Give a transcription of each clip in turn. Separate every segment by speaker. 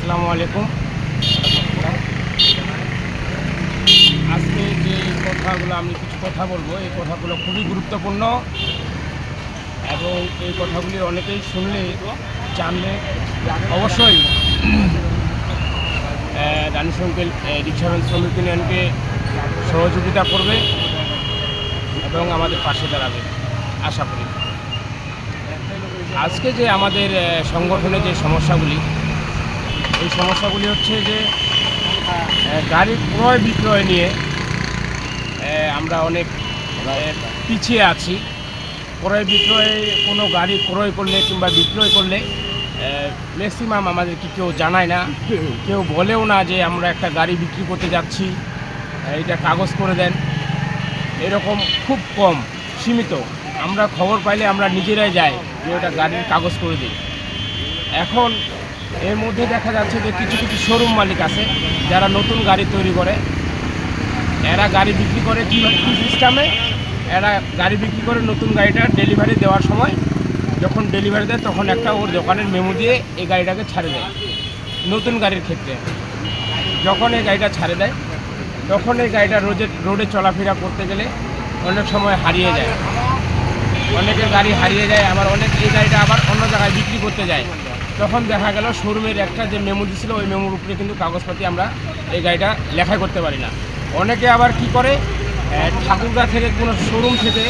Speaker 1: আসসালামু আলাইকুম। আজকে যে কথাগুলো আমি কিছু কথা বলবো, এই কথাগুলো খুবই গুরুত্বপূর্ণ এবং এই কথাগুলি অনেকেই শুনলে জানলে অবশ্যই রানিস আঙ্কেল রিক্সাভ্যান শ্রমিক ইউনিয়নকে সহযোগিতা করবে এবং আমাদের পাশে দাঁড়াবে আশা করি। আজকে যে আমাদের সংগঠনের যে সমস্যাগুলি, এই সমস্যাগুলি হচ্ছে যে গাড়ির ক্রয় বিক্রয় নিয়ে আমরা অনেক পিছিয়ে আছি। ক্রয় বিক্রয়ে কোনো গাড়ি ক্রয় করলে কিংবা বিক্রয় করলে ম্যাক্সিমাম আমাদেরকে কেউ জানায় না, কেউ বলেও না যে আমরা একটা গাড়ি বিক্রি করতে যাচ্ছি, এটা কাগজ করে দেন। এরকম খুব কম, সীমিত। আমরা খবর পাইলে আমরা নিজেরাই যাই যে ওটা গাড়ির কাগজ করে দিই। এখন এর মধ্যে দেখা যাচ্ছে যে কিছু কিছু শোরুম মালিক আছে যারা নতুন গাড়ি তৈরি করে, এরা গাড়ি বিক্রি করে কী সিস্টেমে, এরা গাড়ি বিক্রি করে নতুন গাড়িটা ডেলিভারি দেওয়ার সময় যখন ডেলিভারি দেয় তখন একটা ওর দোকানের মেমো দিয়ে এই গাড়িটাকে ছাড়ে দেয়। নতুন গাড়ির ক্ষেত্রে যখন এই গাড়িটা ছাড়ে দেয় তখন এই গাড়িটা রোডে চলাফেরা করতে গেলে অনেক সময় হারিয়ে যায়, অনেকের গাড়ি হারিয়ে যায়। আবার অনেক এই গাড়িটা আবার অন্য জায়গায় বিক্রি করতে যায়, তখন দেখা গেল শোরুমের একটা যে মেমো দিয়েছিল ওই মেমোর উপরে কিন্তু কাগজপাতি আমরা এই গাড়িটা লেখাই করতে পারি না। অনেকে আবার কি করে, ঠাকুরগা থেকে কোনো শোরুম থেকে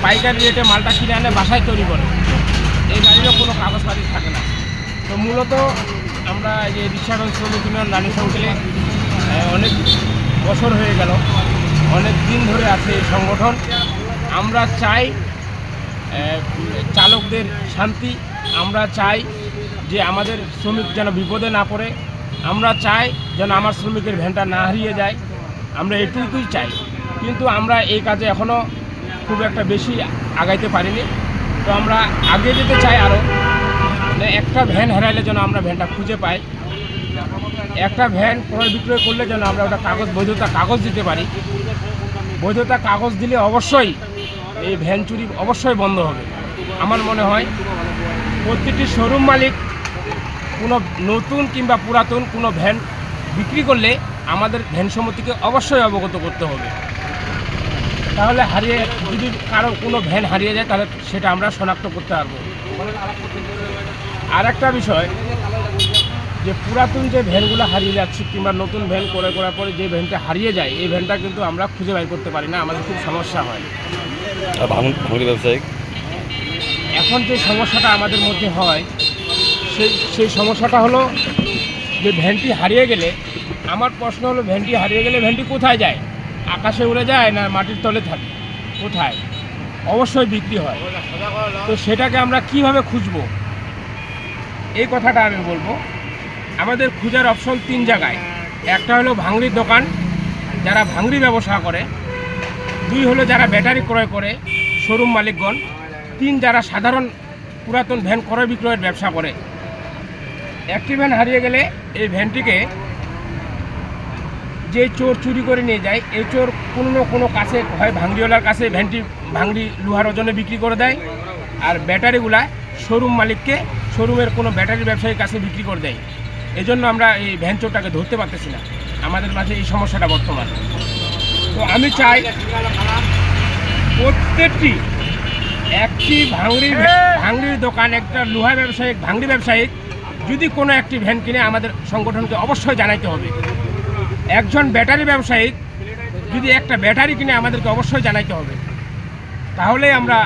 Speaker 1: পাইকারি রেটে মালটা কিনে আনে বাসায় তৈরি করে, এই গাড়িরও কোনো কাগজপাতি থাকে না। তো মূলত আমরা এই রিক্সাভ্যান শ্রমিক ইউনিয়ন রানিস আঙ্কেলে অনেক বছর হয়ে গেল, অনেক দিন ধরে আছে এই সংগঠন। আমরা চাই চালকদের শান্তি, আমরা চাই যে আমাদের শ্রমিক যেন বিপদে না পড়ে, আমরা চাই যেন আমার শ্রমিকের ভ্যানটা না হারিয়ে যায়, আমরা এটুকুই চাই। কিন্তু আমরা এই কাজে এখনও খুব একটা বেশি আগাইতে পারিনি। তো আমরা আগে যেতে চাই আরও, একটা ভ্যান হারাইলে যেন আমরা ভ্যানটা খুঁজে পাই, একটা ভ্যান ক্রয় বিক্রয় করলে যেন আমরা ওটা বৈধতা কাগজ দিতে পারি। বৈধতা কাগজ দিলে অবশ্যই এই ভ্যান চুরি অবশ্যই বন্ধ হবে। আমার মনে হয় প্রতিটি শোরুম মালিক কোনো নতুন কিংবা পুরাতন কোনো ভ্যান বিক্রি করলে আমাদের ভ্যান সমিতিকে অবশ্যই অবগত করতে হবে। তাহলে যদি কারো কোনো ভ্যান হারিয়ে যায় তাহলে সেটা আমরা শনাক্ত করতে পারবো। আর একটা বিষয়, যে পুরাতন যে ভ্যানগুলো হারিয়ে যাচ্ছে কিংবা নতুন ভ্যান ক্রয় করার পরে যে ভ্যানটা হারিয়ে যায়, এই ভ্যানটা কিন্তু আমরা খুঁজে বের করতে পারি না, আমাদের খুব সমস্যা হয়।
Speaker 2: ব্যবসায়িক
Speaker 1: এখন যে সমস্যাটা আমাদের মধ্যে হয় সেই সমস্যাটা হলো যে ভ্যানটি হারিয়ে গেলে, আমার প্রশ্ন হলো ভ্যানটি হারিয়ে গেলে ভ্যানটি কোথায় যায়? আকাশে উড়ে যায় না মাটির তলে থাকে? কোথায়? অবশ্যই বিক্রি হয়। তো সেটাকে আমরা কিভাবে খুঁজবো, এই কথাটা আমি বলবো। আমাদের খোঁজার অপশন 3 জায়গায়। একটা হলো ভাঙড়ির দোকান, যারা ভাঙড়ি ব্যবসা করে। 2 হলো যারা ব্যাটারি ক্রয় করে শোরুম মালিকগণ। 3 যারা সাধারণ পুরাতন ভ্যান ক্রয় বিক্রয়ের ব্যবসা করে। একটি ভ্যান হারিয়ে গেলে এই ভ্যানটিকে যে চোর চুরি করে নিয়ে যায়, এই চোর কোনো না কোনো কাছে হয় ভাঙড়িওয়ালার কাছে ভ্যানটি ভাঙড়ি লোহার ওজনে বিক্রি করে দেয়, আর ব্যাটারিগুলা শোরুম মালিককে শোরুমের কোনো ব্যাটারি ব্যবসায়ীর কাছে বিক্রি করে দেয়। এই জন্য আমরা এই ভ্যান চোরটাকে ধরতে পারতেছি না, আমাদের মাঝে এই সমস্যাটা বর্তমান। তো আমি চাই প্রত্যেকটি একটি ভাঙড়ির দোকান, একটা লোহা ব্যবসায়িক ভাঙড়ি ব্যবসায়িক যদি কোনো একটি ভ্যান কিনে আমাদের সংগঠনকে অবশ্যই জানাইতে হবে। একজন ব্যাটারি ব্যবসায়িক যদি একটা ব্যাটারি কিনে আমাদেরকে অবশ্যই জানাইতে হবে। তাহলে আমরা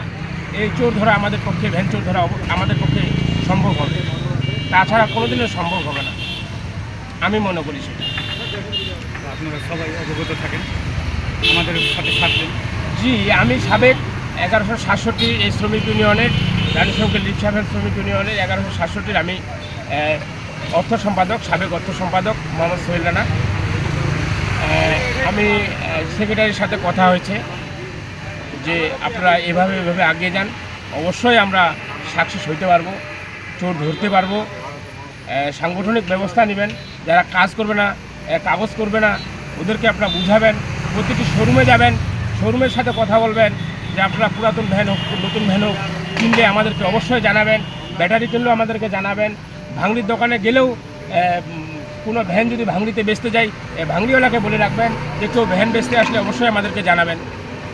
Speaker 1: এই চোর ধরা আমাদের পক্ষে, ভ্যান চোর ধরা আমাদের পক্ষে সম্ভব হবে, তাছাড়া কোনোদিনও সম্ভব হবে না, আমি মনে করি সেটা।
Speaker 2: আপনারা সবাই অবগত থাকেন আমাদের সাথে থাকবেন।
Speaker 1: জি, আমি সাবেক 1167 এই শ্রমিক ইউনিয়নের রানিস আঙ্কেল রিক্সাভ্যান শ্রমিক ইউনিয়নের 1167 আমি অর্থ সম্পাদক, সাবেক অর্থ সম্পাদক মোহাম্মদ সোহেল রানা। আমি সেক্রেটারির সাথে কথা হয়েছে যে আপনারা এভাবে এগিয়ে যান, অবশ্যই আমরা সাকসেস হইতে পারবো, চোর ধরতে পারবো। সাংগঠনিক ব্যবস্থা নেবেন, যারা কাজ করবে না, কাগজ করবে না, ওদেরকে আপনারা বুঝাবেন। প্রতিটি শোরুমে যাবেন, শোরুমের সাথে কথা বলবেন যে আপনারা পুরাতন ভ্যান হোক নতুন ভ্যান হোক কিনলে আমাদেরকে অবশ্যই জানাবেন, ব্যাটারি কিনলেও আমাদেরকে জানাবেন। ভাঙড়ির দোকানে গেলেও কোনো ভ্যান যদি ভাঙড়িতে বেচতে যাই ভাঙড়িওয়ালাকে বলে রাখবেন যে কেউ ভ্যান বেচতে আসলে অবশ্যই আমাদেরকে জানাবেন,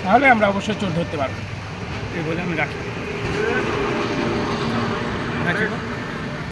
Speaker 1: তাহলে আমরা অবশ্যই চোর ধরতে পারবো।
Speaker 2: এই বলে আমি রাখি।